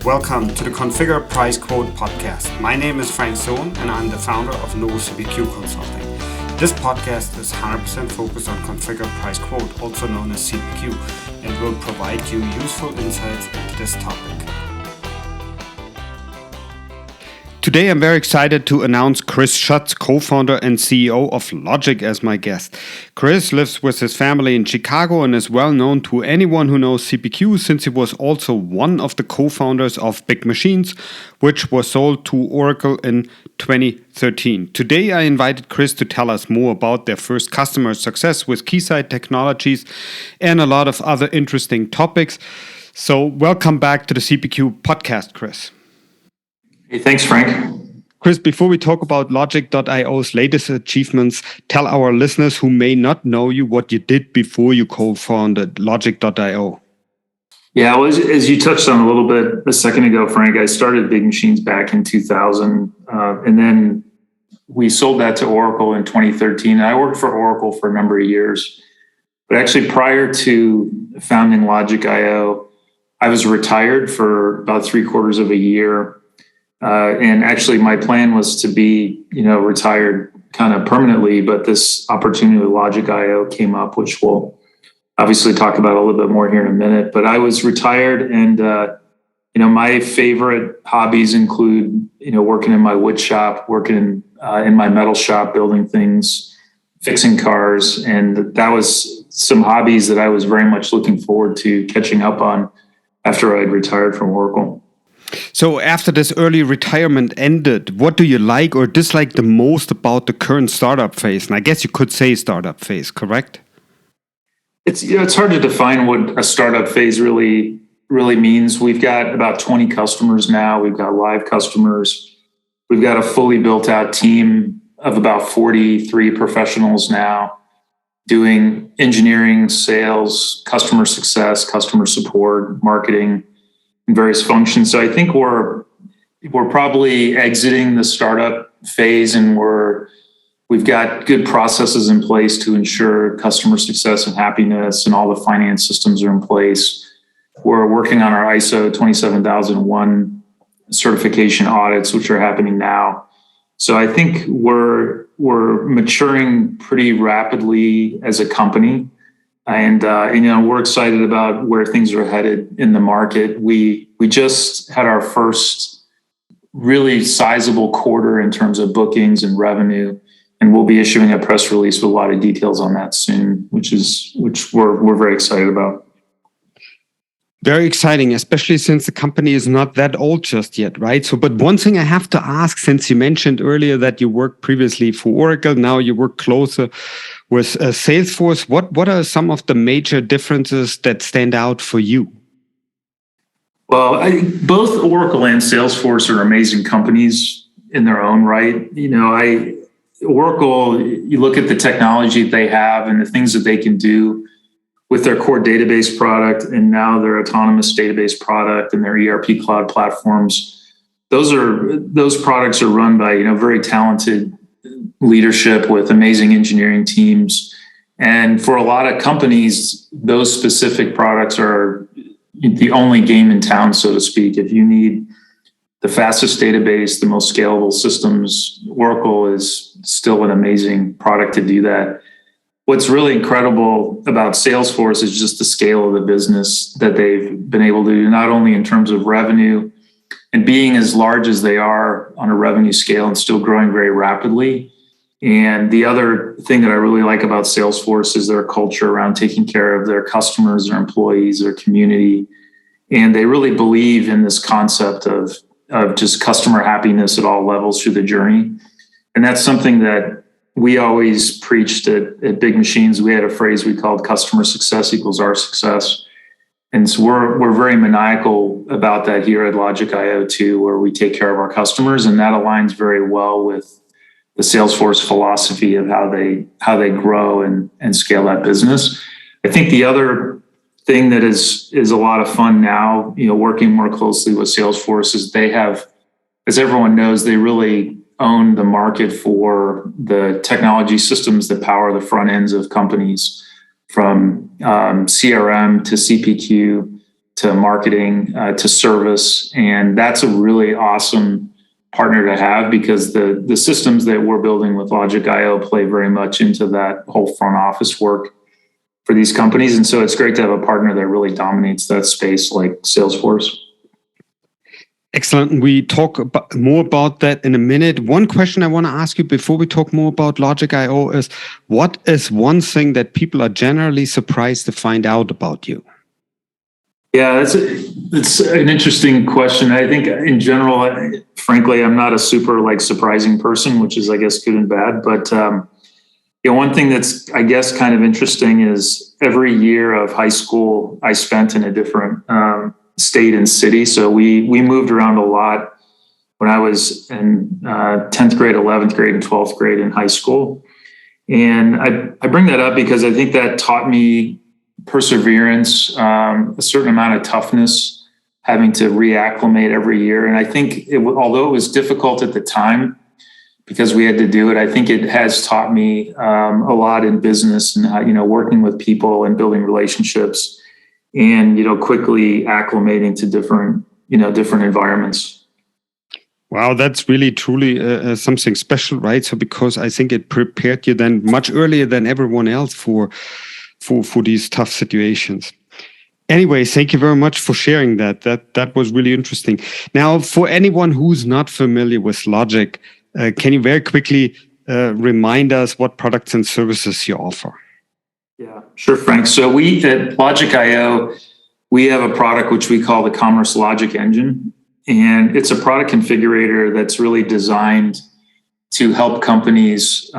Welcome to the Configure Price Quote podcast. My name is Frank Sohn and I'm the founder of Novo CPQ Consulting. This podcast is 100% focused on Configure Price Quote, also known as CPQ, and will provide you useful insights into this topic. Today I'm very excited to announce Chris Schutz, co-founder and CEO of Logic, as my guest. Chris lives with his family in Chicago and is well known to anyone who knows CPQ since he was also one of the co-founders of Big Machines, which was sold to Oracle in 2013. Today I invited Chris to tell us more about their first customer success with Keysight Technologies and a lot of other interesting topics. So welcome back to the CPQ podcast, Chris. Hey, thanks, Frank. Chris, before we talk about Logic.io's latest achievements, tell our listeners who may not know you what you did before you co-founded Logic.io. Yeah, well, as you touched on a little bit a second ago, Frank, I started Big Machines back in 2000, and then we sold that to Oracle in 2013. I worked for Oracle for a number of years, but actually prior to founding Logic.io, I was retired for about 3/4 of a year. And actually, my plan was to be, retired kind of permanently. But this opportunity with Logic.io came up, which we'll obviously talk about a little bit more here in a minute. But I was retired, and my favorite hobbies include, working in my wood shop, working in my metal shop, building things, fixing cars, and that was some hobbies that I was very much looking forward to catching up on after I'd retired from Oracle. So after this early retirement ended, what do you like or dislike the most about the current startup phase? And I guess you could say startup phase, correct? It's hard to define what a startup phase really means. We've got about 20 customers now. We've got live customers. We've got a fully built out team of about 43 professionals now doing engineering, sales, customer success, customer support, marketing, and various functions. So I think we're probably exiting the startup phase, and we've got good processes in place to ensure customer success and happiness, and all the finance systems are in place. We're working on our ISO 27001 certification audits, which are happening now. So I think we're maturing pretty rapidly as a company. And we're excited about where things are headed in the market. We just had our first really sizable quarter in terms of bookings and revenue, and we'll be issuing a press release with a lot of details on that soon, which we're very excited about. Very exciting, especially since the company is not that old just yet, right? So, but one thing I have to ask, since you mentioned earlier that you worked previously for Oracle, now you work closer with Salesforce. What are some of the major differences that stand out for you? Well, both Oracle and Salesforce are amazing companies in their own right. Oracle, you look at the technology they have and the things that they can do with their core database product, and now their autonomous database product and their ERP cloud platforms. Those products are run by very talented leadership with amazing engineering teams. And for a lot of companies, those specific products are the only game in town, so to speak. If you need the fastest database, the most scalable systems, Oracle is still an amazing product to do that. What's really incredible about Salesforce is just the scale of the business that they've been able to do, not only in terms of revenue and being as large as they are on a revenue scale and still growing very rapidly. And the other thing that I really like about Salesforce is their culture around taking care of their customers, their employees, their community. And they really believe in this concept of just customer happiness at all levels through the journey. And that's something that we always preached at Big Machines. We had a phrase we called customer success equals our success. And so we're very maniacal about that here at Logic.io too, where we take care of our customers, and that aligns very well with the Salesforce philosophy of how they grow and scale that business. I think the other thing that is a lot of fun now, working more closely with Salesforce, is they have, as everyone knows, they really own the market for the technology systems that power the front ends of companies, from CRM to CPQ to marketing, to service. And that's a really awesome partner to have, because the systems that we're building with Logic.io play very much into that whole front office work for these companies. And so it's great to have a partner that really dominates that space like Salesforce. Excellent. We talk more about that in a minute. One question I want to ask you before we talk more about Logic.io is, what is one thing that people are generally surprised to find out about you? Yeah, it's an interesting question. I think in general, frankly, I'm not a super surprising person, which is, I guess, good and bad. But one thing that's, I guess, kind of interesting is every year of high school I spent in a different state and city. So we moved around a lot when I was in 10th grade, 11th grade, and 12th grade in high school. And I bring that up because I think that taught me perseverance, a certain amount of toughness, having to reacclimate every year. And I think although it was difficult at the time because we had to do it, I think it has taught me a lot in business and how, working with people and building relationships and, quickly acclimating to different environments. Wow, that's really truly something special, right? So because I think it prepared you then much earlier than everyone else for these tough situations. Anyway, thank you very much for sharing that. That was really interesting. Now, for anyone who's not familiar with Logic, can you very quickly remind us what products and services you offer? Yeah, sure, Frank. So we at Logic.io, we have a product which we call the Commerce Logic Engine. And it's a product configurator that's really designed to help companies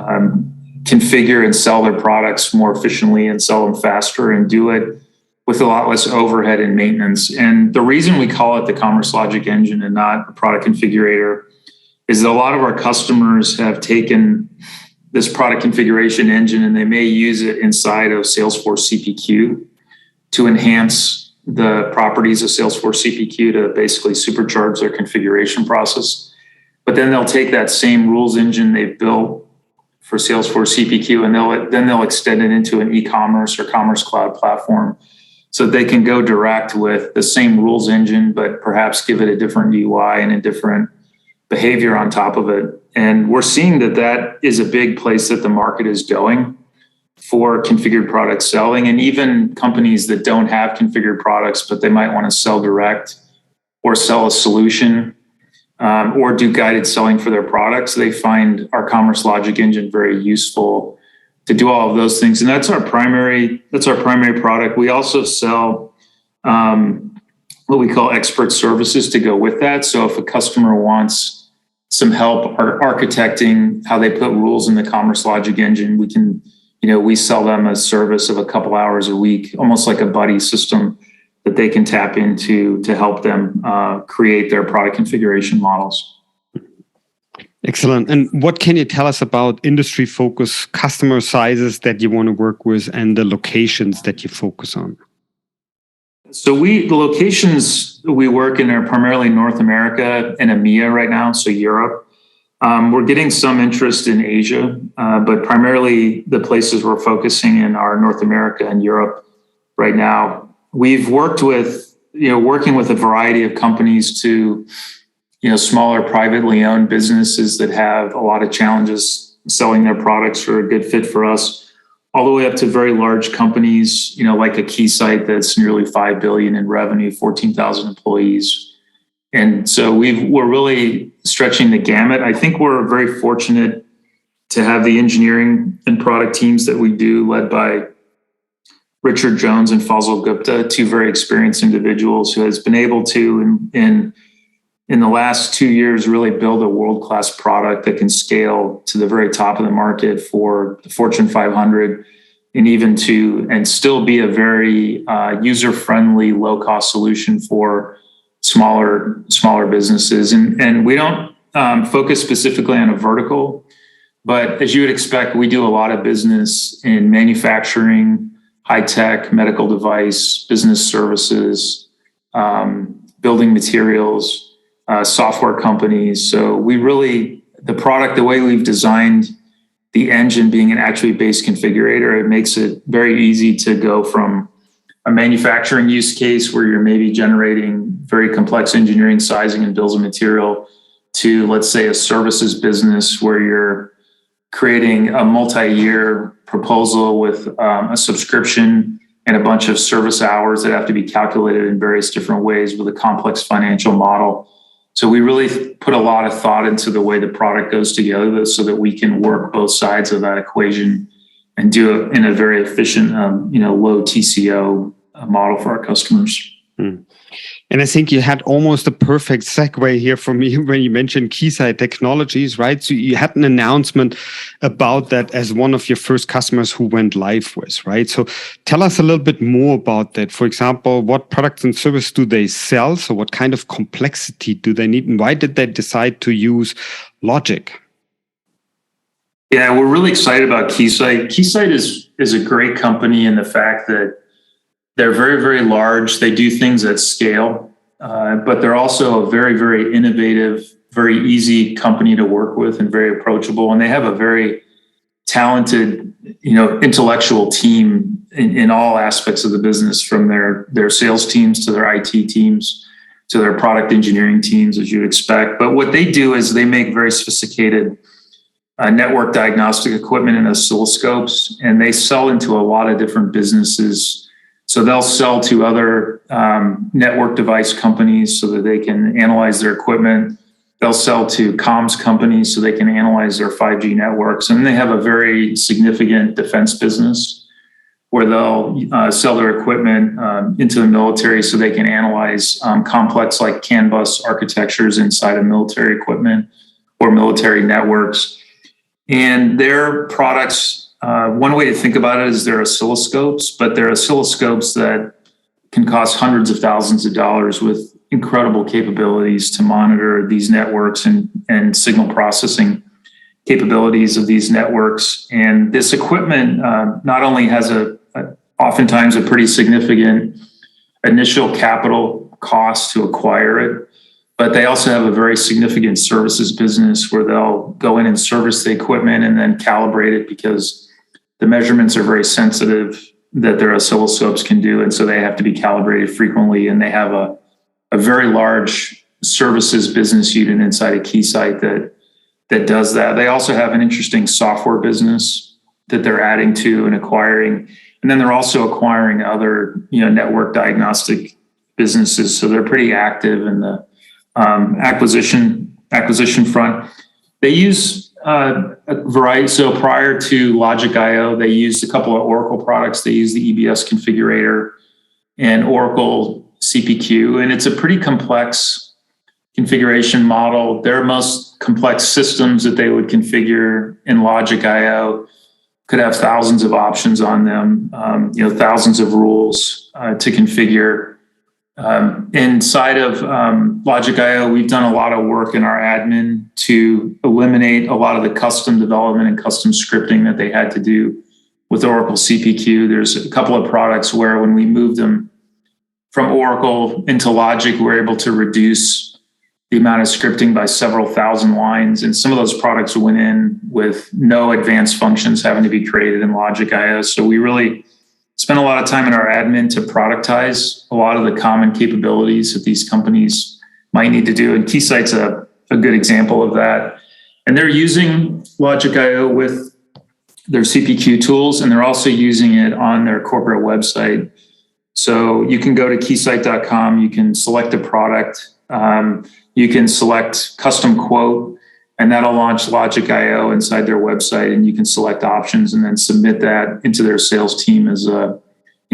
configure and sell their products more efficiently and sell them faster and do it with a lot less overhead and maintenance. And the reason we call it the Commerce Logic Engine and not a product configurator is that a lot of our customers have taken this product configuration engine and they may use it inside of Salesforce CPQ to enhance the properties of Salesforce CPQ to basically supercharge their configuration process. But then they'll take that same rules engine they've built for Salesforce CPQ and they'll extend it into an e-commerce or commerce cloud platform so they can go direct with the same rules engine, but perhaps give it a different UI and a different behavior on top of it. And we're seeing that is a big place that the market is going for configured product selling. And even companies that don't have configured products, but they might want to sell direct or sell a solution or do guided selling for their products, they find our Commerce Logic Engine very useful to do all of those things. And that's our primary product. We also sell what we call expert services to go with that. So if a customer wants some help architecting how they put rules in the Commerce Logic Engine, we sell them a service of a couple hours a week, almost like a buddy system that they can tap into to help them create their product configuration models. Excellent. And what can you tell us about industry focus, customer sizes that you want to work with, and the locations that you focus on? So the locations we work in are primarily North America and EMEA right now, so Europe. We're getting some interest in Asia, but primarily the places we're focusing in are North America and Europe right now. We've working with a variety of companies to, smaller privately owned businesses that have a lot of challenges selling their products are a good fit for us, all the way up to very large companies, like a Keysight that's nearly $5 billion in revenue, 14,000 employees. And so we're really stretching the gamut. I think we're very fortunate to have the engineering and product teams that we do, led by Richard Jones and Fazal Gupta, two very experienced individuals who has been able to, in the last 2 years, really build a world-class product that can scale to the very top of the market for the Fortune 500 and still be a very user-friendly, low-cost solution for smaller businesses. And we don't focus specifically on a vertical, but as you would expect, we do a lot of business in manufacturing, high tech, medical device, business services, building materials, software companies. So the product, the way we've designed the engine being an attribute-based configurator, it makes it very easy to go from a manufacturing use case where you're maybe generating very complex engineering, sizing, and bills of material, to, let's say, a services business where you're creating a multi-year proposal with a subscription and a bunch of service hours that have to be calculated in various different ways with a complex financial model. So we really put a lot of thought into the way the product goes together so that we can work both sides of that equation and do it in a very efficient, low TCO model for our customers. And I think you had almost a perfect segue here for me when you mentioned Keysight Technologies, right? So you had an announcement about that as one of your first customers who went live with, right? So tell us a little bit more about that. For example, what products and services do they sell? So what kind of complexity do they need? And why did they decide to use Logic? Yeah, we're really excited about Keysight. Keysight is a great company in the fact that they're very, very large. They do things at scale, but they're also a very, very innovative, very easy company to work with and very approachable. And they have a very talented, intellectual team in all aspects of the business, from their sales teams to their IT teams to their product engineering teams, as you'd expect. But what they do is they make very sophisticated network diagnostic equipment and oscilloscopes, and they sell into a lot of different businesses. So they'll sell to other network device companies so that they can analyze their equipment. They'll sell to comms companies so they can analyze their 5G networks. And they have a very significant defense business where they'll sell their equipment into the military so they can analyze complex like CAN bus architectures inside of military equipment or military networks. And their products, one way to think about it is they're oscilloscopes, but they're oscilloscopes that can cost hundreds of thousands of dollars with incredible capabilities to monitor these networks and signal processing capabilities of these networks. And this equipment not only has oftentimes a pretty significant initial capital cost to acquire it, but they also have a very significant services business where they'll go in and service the equipment and then calibrate it, because the measurements are very sensitive that their oscilloscopes can do. And so they have to be calibrated frequently. And they have a very large services business unit inside of Keysight that does that. They also have an interesting software business that they're adding to and acquiring. And then they're also acquiring other, network diagnostic businesses. So they're pretty active in the acquisition front. They use a variety. So prior to Logic.io, they used a couple of Oracle products. They use the EBS configurator and Oracle CPQ, and it's a pretty complex configuration model. Their most complex systems that they would configure in Logic.io could have thousands of options on them, thousands of rules to configure. Inside of Logic.io, we've done a lot of work in our admin to eliminate a lot of the custom development and custom scripting that they had to do with Oracle CPQ. There's a couple of products where when we moved them from Oracle into Logic, we're able to reduce the amount of scripting by several thousand lines. And some of those products went in with no advanced functions having to be created in Logic.io. So we really spent a lot of time in our admin to productize a lot of the common capabilities that these companies might need to do. And Keysight's a good example of that. And they're using Logic.io with their CPQ tools, and they're also using it on their corporate website. So you can go to keysight.com, you can select a product, you can select custom quote, and that'll launch Logic.io inside their website, and you can select options and then submit that into their sales team as a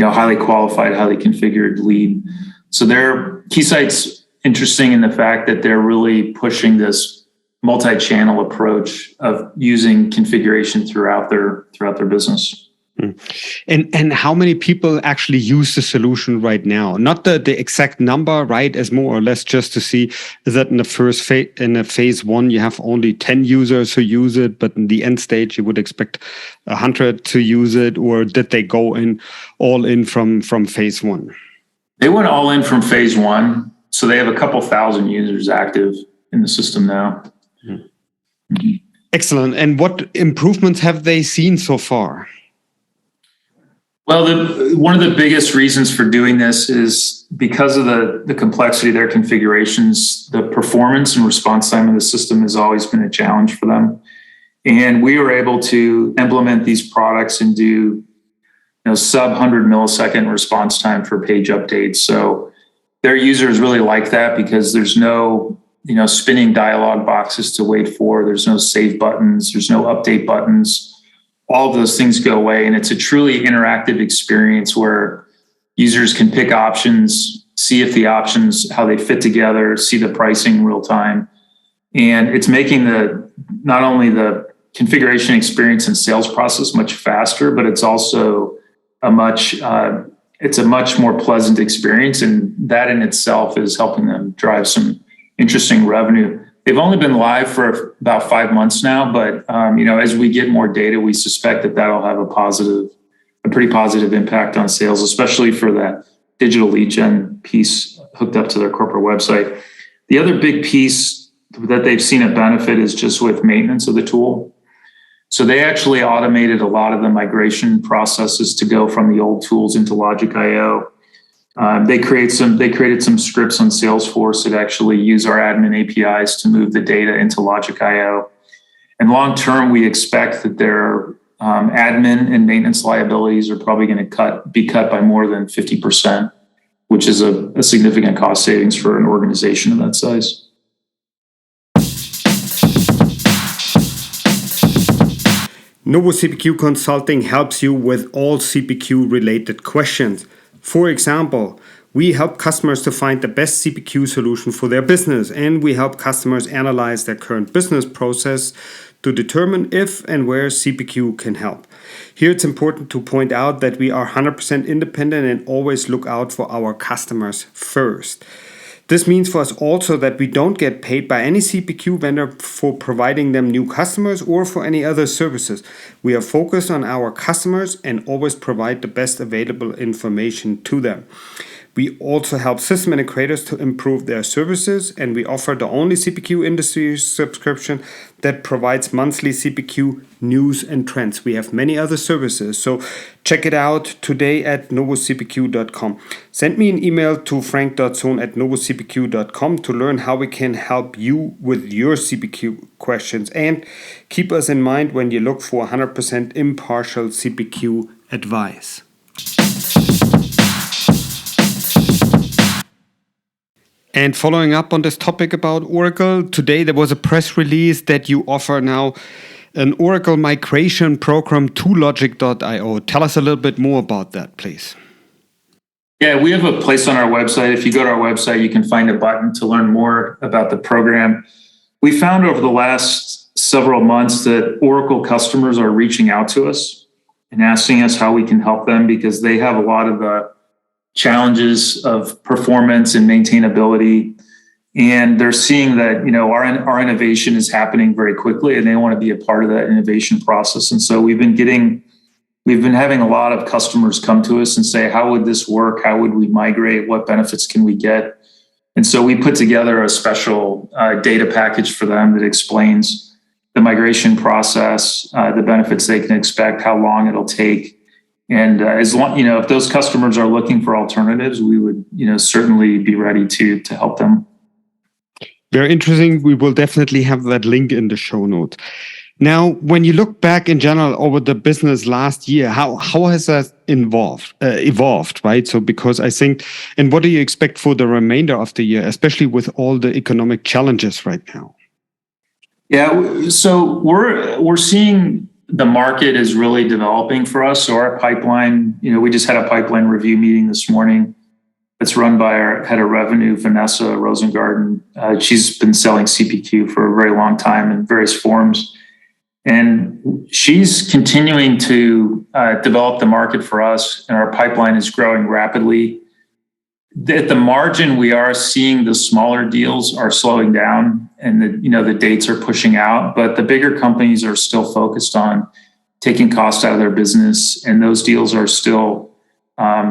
highly qualified, highly configured lead. So Keysight's interesting in the fact that they're really pushing this multi-channel approach of using configuration throughout their business. And how many people actually use the solution right now? Not the exact number, right? As more or less just to see that in the first phase one, you have only 10 users who use it, but in the end stage, you would expect 100 to use it, or did they go all in from phase one? They went all in from phase one. So they have a couple thousand users active in the system now. Mm-hmm. Excellent. And what improvements have they seen so far? Well, one of the biggest reasons for doing this is because of the complexity of their configurations, the performance and response time of the system has always been a challenge for them. And we were able to implement these products and do sub 100 millisecond response time for page updates. So their users really like that because there's no spinning dialog boxes to wait for. There's no save buttons. There's no update buttons. All of those things go away. And it's a truly interactive experience where users can pick options, see if the options, how they fit together, see the pricing in real time. And it's making not only the configuration experience and sales process much faster, but it's also a much more pleasant experience. And that in itself is helping them drive some interesting revenue. They've only been live for about 5 months now, but as we get more data, we suspect that that'll have a pretty positive impact on sales, especially for that digital lead gen piece hooked up to their corporate website. The other big piece that they've seen a benefit is just with maintenance of the tool. So they actually automated a lot of the migration processes to go from the old tools into Logic.io. They created some scripts on Salesforce that actually use our admin APIs to move the data into Logic.io. And long term, we expect that their admin and maintenance liabilities are probably going to be cut by more than 50%, which is a significant cost savings for an organization of that size. NovoCPQ Consulting helps you with all CPQ related questions. For example, we help customers to find the best CPQ solution for their business, and we help customers analyze their current business process to determine if and where CPQ can help. Here it's important to point out that we are 100% independent and always look out for our customers first. This means for us also that we don't get paid by any CPQ vendor for providing them new customers or for any other services. We are focused on our customers and always provide the best available information to them. We also help system integrators to improve their services, and we offer the only CPQ industry subscription that provides monthly CPQ news and trends. We have many other services, so check it out today at novocpq.com. Send me an email to frank.sohn@novocpq.com to learn how we can help you with your CPQ questions, and keep us in mind when you look for 100% impartial CPQ advice. And following up on this topic about Oracle, today there was a press release that you offer now an Oracle migration program to Logic.io. Tell us a little bit more about that, please. Yeah, we have a place on our website. If you go to our website, you can find a button to learn more about the program. We found over the last several months that Oracle customers are reaching out to us and asking us how we can help them because they have a lot of the challenges of performance and maintainability. And they're seeing that, our innovation is happening very quickly and they want to be a part of that innovation process. And so we've been having a lot of customers come to us and say, how would this work? How would we migrate? What benefits can we get? And so we put together a special data package for them that explains the migration process, the benefits they can expect, how long it'll take. And as long, if those customers are looking for alternatives, we would, certainly be ready to help them. Very interesting. We will definitely have that link in the show notes. Now, when you look back in general over the business last year, how has that evolved, right? So, because I think, and what do you expect for the remainder of the year, especially with all the economic challenges right now? Yeah, so we're seeing the market is really developing for us. So our pipeline, we just had a pipeline review meeting this morning. It's run by our head of revenue, Vanessa Rosengarten. She's been selling CPQ for a very long time in various forms. And she's continuing to develop the market for us, and our pipeline is growing rapidly. At the margin, we are seeing the smaller deals are slowing down and the dates are pushing out, but the bigger companies are still focused on taking costs out of their business, and those deals are still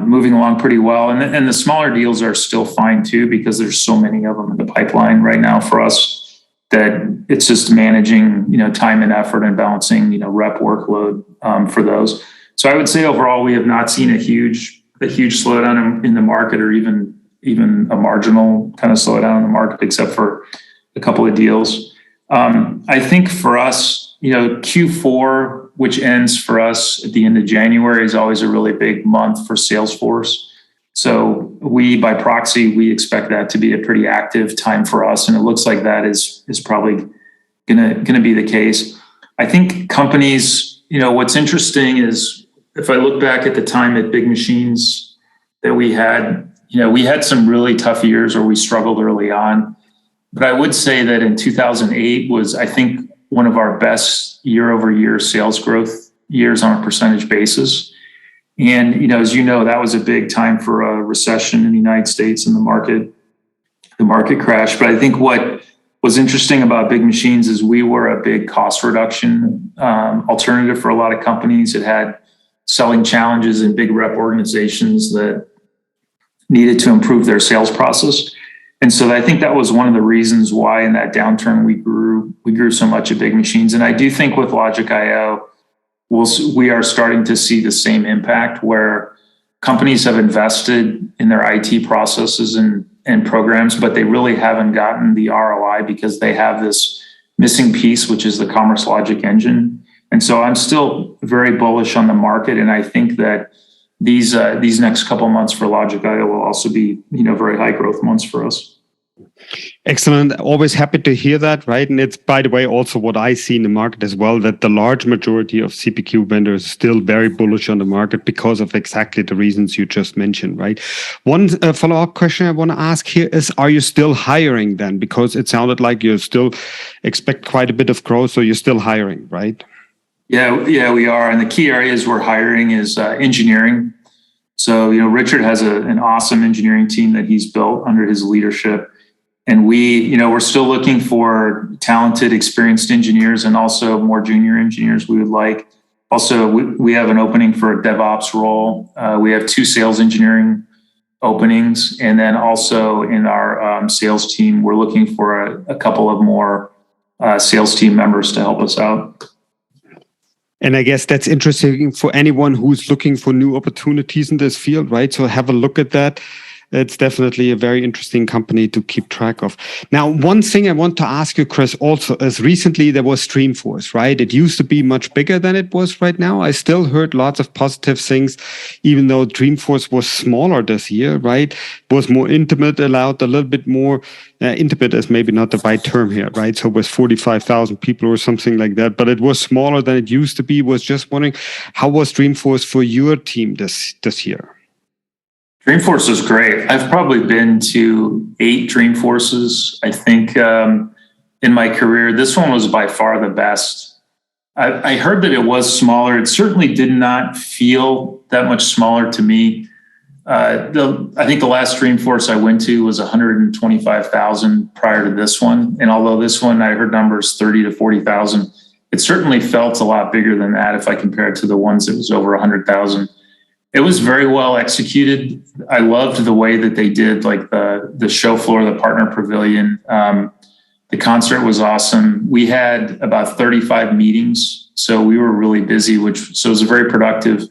moving along pretty well. And the smaller deals are still fine too, because there's so many of them in the pipeline right now for us that it's just managing, time and effort and balancing, rep workload for those. So I would say overall, we have not seen a huge slowdown in the market, or even a marginal kind of slowdown in the market, except for a couple of deals. I think for us, Q4, which ends for us at the end of January, is always a really big month for Salesforce. So by proxy, we expect that to be a pretty active time for us, and it looks like that is probably gonna be the case. I think companies, what's interesting is if I look back at the time at Big Machines that we had some really tough years where we struggled early on. But I would say that in 2008 was, I think, one of our best year-over-year sales growth years on a percentage basis. And, as you know, that was a big time for a recession in the United States, and the market crashed. But I think what was interesting about Big Machines is we were a big cost reduction alternative for a lot of companies. It had selling challenges in big rep organizations that needed to improve their sales process. And so I think that was one of the reasons why in that downturn we grew so much at Big Machines. And I do think with Logic.io, we are starting to see the same impact where companies have invested in their IT processes and programs, but they really haven't gotten the ROI because they have this missing piece, which is the Commerce Logic engine. And so I'm still very bullish on the market, and I think that these next couple of months for Logic.io will also be very high growth months for us. Excellent. Always happy to hear that, right? And it's, by the way, also what I see in the market as well, that the large majority of CPQ vendors are still very bullish on the market because of exactly the reasons you just mentioned, right? One follow-up question I want to ask here is, are you still hiring then? Because it sounded like you still expect quite a bit of growth, so you're still hiring, right? Yeah, we are. And the key areas we're hiring is engineering. So, Richard has an awesome engineering team that he's built under his leadership. And we're still looking for talented, experienced engineers and also more junior engineers we would like. Also, we have an opening for a DevOps role. We have 2 sales engineering openings. And then also in our sales team, we're looking for a couple of more sales team members to help us out. And I guess that's interesting for anyone who's looking for new opportunities in this field, right? So have a look at that. It's definitely a very interesting company to keep track of. Now, one thing I want to ask you, Chris, also is recently there was Dreamforce, right? It used to be much bigger than it was right now. I still heard lots of positive things, even though Dreamforce was smaller this year, right? Was more intimate, allowed a little bit more, intimate is maybe not the right term here, right? So it was 45,000 people or something like that, but it was smaller than it used to be. Was just wondering, how was Dreamforce for your team this year? Dreamforce was great. I've probably been to 8 Dreamforces. I think in my career, this one was by far the best. I heard that it was smaller. It certainly did not feel that much smaller to me. I think the last Dreamforce I went to was 125,000 prior to this one. And although this one, I heard numbers 30 to 40,000, it certainly felt a lot bigger than that if I compare it to the ones that was over 100,000. It was very well executed. I loved the way that they did like the show floor, the partner pavilion. The concert was awesome. We had about 35 meetings, so we were really busy, so it was a very productive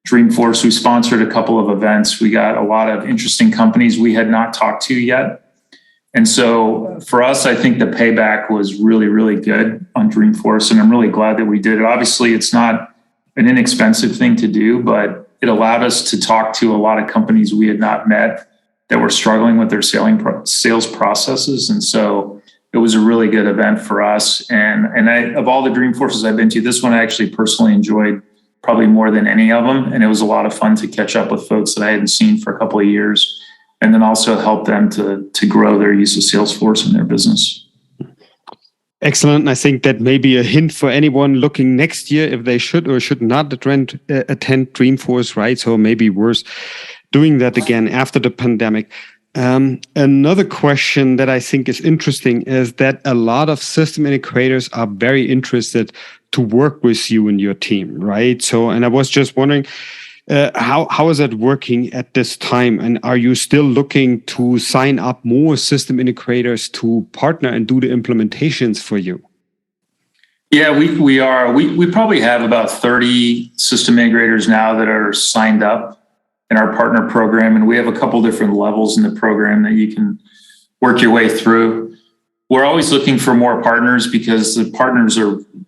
Dreamforce. We sponsored a couple of events. We got a lot of interesting companies we had not talked to yet. And so for us, I think the payback was really, really good on Dreamforce, and I'm really glad that we did it. Obviously, it's not an inexpensive thing to do, but it allowed us to talk to a lot of companies we had not met that were struggling with their sales processes. And so it was a really good event for us. And of all the Dreamforces I've been to, this one I actually personally enjoyed probably more than any of them. And it was a lot of fun to catch up with folks that I hadn't seen for a couple of years, and then also help them to grow their use of Salesforce in their business. Excellent. I think that may be a hint for anyone looking next year if they should or should not attend Dreamforce, right? So maybe worth doing that again after the pandemic. Another question that I think is interesting is that a lot of system integrators are very interested to work with you and your team, right? So, and I was just wondering, how is that working at this time? And are you still looking to sign up more system integrators to partner and do the implementations for you? Yeah, we are. We probably have about 30 system integrators now that are signed up in our partner program, and we have a couple different levels in the program that you can work your way through. We're always looking for more partners because the partners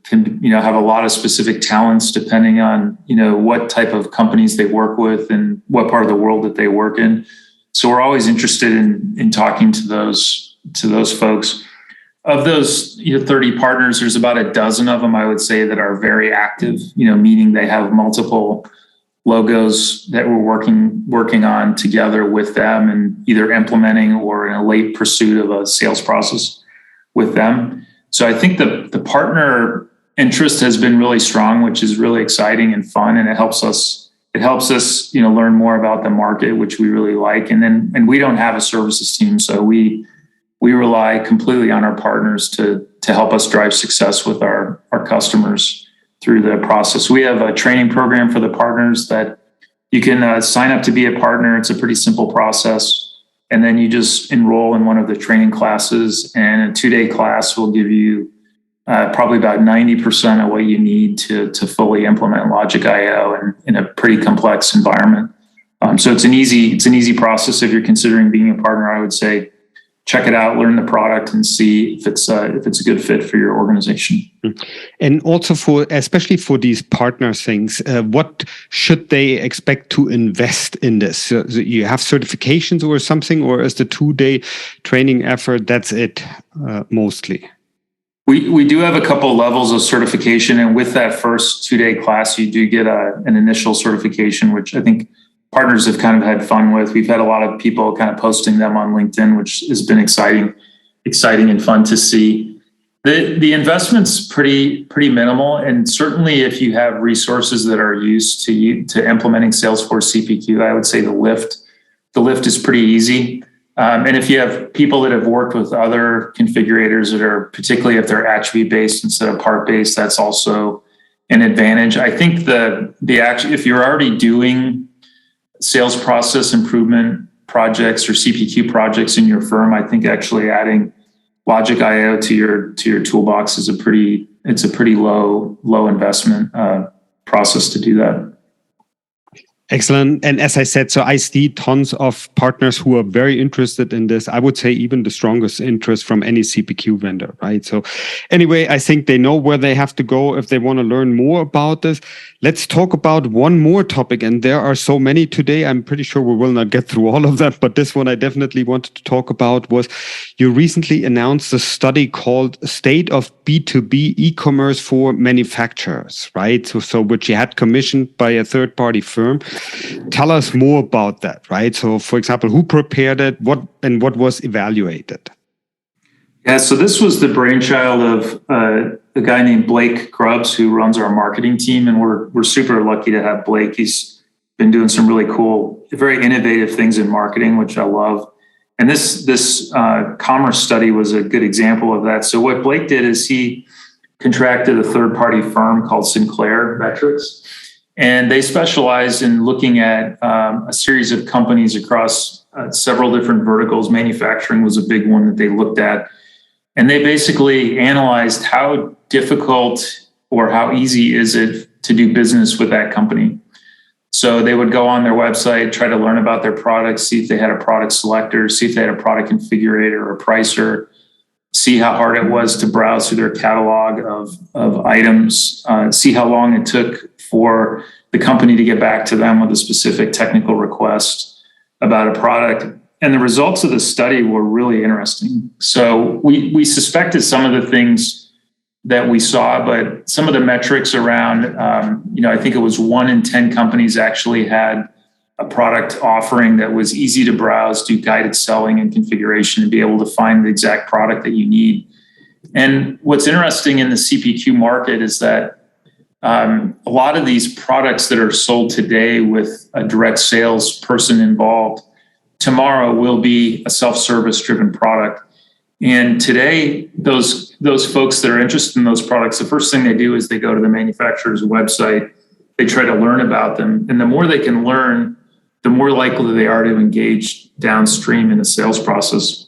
can have a lot of specific talents depending on what type of companies they work with and what part of the world that they work in. So we're always interested in talking to those folks. Of those 30 partners, there's about a dozen of them, I would say, that are very active, meaning they have multiple logos that we're working on together with them and either implementing or in a late pursuit of a sales process with them. So I think the partner interest has been really strong, which is really exciting and fun, and it helps us learn more about the market, which we really like. And we don't have a services team, so we rely completely on our partners to help us drive success with our customers through the process. We have a training program for the partners that you can sign up to be a partner. It's a pretty simple process. And then you just enroll in one of the training classes, and a 2-day class will give you probably about 90% of what you need to fully implement Logic.io in a pretty complex environment. So it's an easy process. If you're considering being a partner, I would say check it out, learn the product, and see if it's a good fit for your organization. And also especially for these partner things, what should they expect to invest in this? So you have certifications or something, or is the 2-day training effort, that's it mostly? We do have a couple levels of certification, and with that first 2-day class, you do get an initial certification, which I think partners have kind of had fun with. We've had a lot of people kind of posting them on LinkedIn, which has been exciting and fun to see. The investment's pretty minimal, and certainly if you have resources that are used to implementing Salesforce CPQ, I would say the lift is pretty easy. And if you have people that have worked with other configurators that are, particularly if they're attribute based instead of part based, that's also an advantage. I think if you're already doing sales process improvement projects or CPQ projects in your firm, I think actually adding Logic.io to your toolbox is a pretty low investment process to do that. Excellent. And as I said, so I see tons of partners who are very interested in this. I would say even the strongest interest from any CPQ vendor, right? So anyway, I think they know where they have to go if they want to learn more about this. Let's talk about one more topic. And there are so many today. I'm pretty sure we will not get through all of them, but this one I definitely wanted to talk about was you recently announced a study called State of B2B E-commerce for Manufacturers, right? So which you had commissioned by a third-party firm. Tell us more about that, right? So, for example, who prepared it, what was evaluated? Yeah, so this was the brainchild of a guy named Blake Grubbs, who runs our marketing team, and we're super lucky to have Blake. He's been doing some really cool, very innovative things in marketing, which I love. And this commerce study was a good example of that. So what Blake did is he contracted a third-party firm called Sinclair Metrics. And they specialize in looking at a series of companies across several different verticals. Manufacturing was a big one that they looked at. And they basically analyzed how difficult or how easy is it to do business with that company. So they would go on their website, try to learn about their products, see if they had a product selector, see if they had a product configurator or a pricer, see how hard it was to browse through their catalog of items, see how long it took for the company to get back to them with a specific technical request about a product. And the results of the study were really interesting. So we suspected some of the things that we saw, but some of the metrics around, I think it was 1 in 10 companies actually had a product offering that was easy to browse, do guided selling and configuration, and be able to find the exact product that you need. And what's interesting in the CPQ market is that a lot of these products that are sold today with a direct sales person involved, tomorrow will be a self-service driven product. And today, those folks that are interested in those products, the first thing they do is they go to the manufacturer's website, they try to learn about them. And the more they can learn, the more likely they are to engage downstream in the sales process.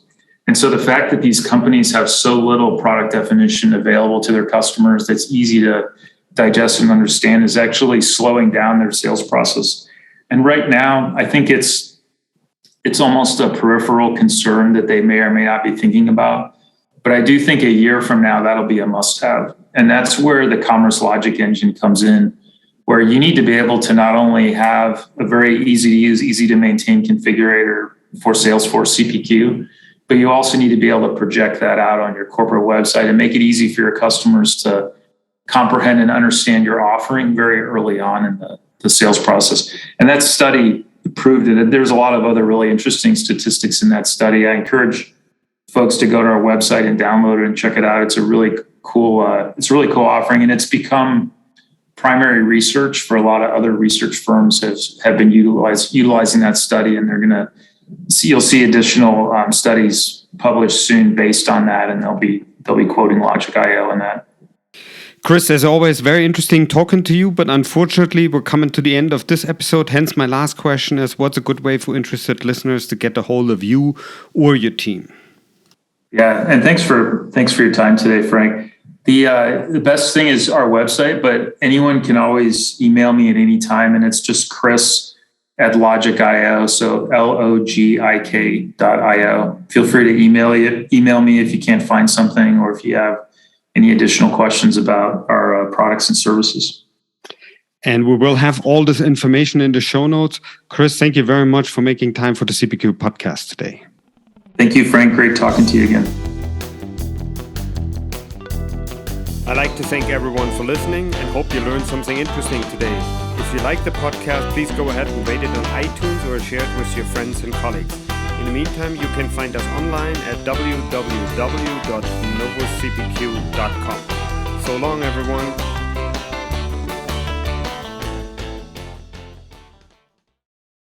And so the fact that these companies have so little product definition available to their customers that's easy to digest and understand is actually slowing down their sales process. And right now, I think it's almost a peripheral concern that they may or may not be thinking about. But I do think a year from now, that'll be a must-have. And that's where the Commerce Logic engine comes in, where you need to be able to not only have a very easy to use, easy to maintain configurator for Salesforce CPQ, but you also need to be able to project that out on your corporate website and make it easy for your customers to comprehend and understand your offering very early on in the sales process. And that study proved it. There's a lot of other really interesting statistics in that study. I encourage folks to go to our website and download it and check it out. It's a really cool offering, and it's become primary research for a lot of other research firms have been utilizing that study, and you'll see additional studies published soon based on that, and they'll be quoting Logic.io in that. Chris, as always, very interesting talking to you, but unfortunately we're coming to the end of this episode. Hence my last question is, what's a good way for interested listeners to get a hold of you or your team? Yeah, and thanks for your time today, Frank. The best thing is our website, but anyone can always email me at any time, and it's just Chris@Logic.io, so LOGIK.io. Feel free to email me if you can't find something or if you have any additional questions about our products and services. And we will have all this information in the show notes. Chris, thank you very much for making time for the CPQ podcast today. Thank you, Frank. Great talking to you again. I'd like to thank everyone for listening and hope you learned something interesting today. If you like the podcast, please go ahead and rate it on iTunes or share it with your friends and colleagues. In the meantime, you can find us online at www.novuscpq.com. So long, everyone.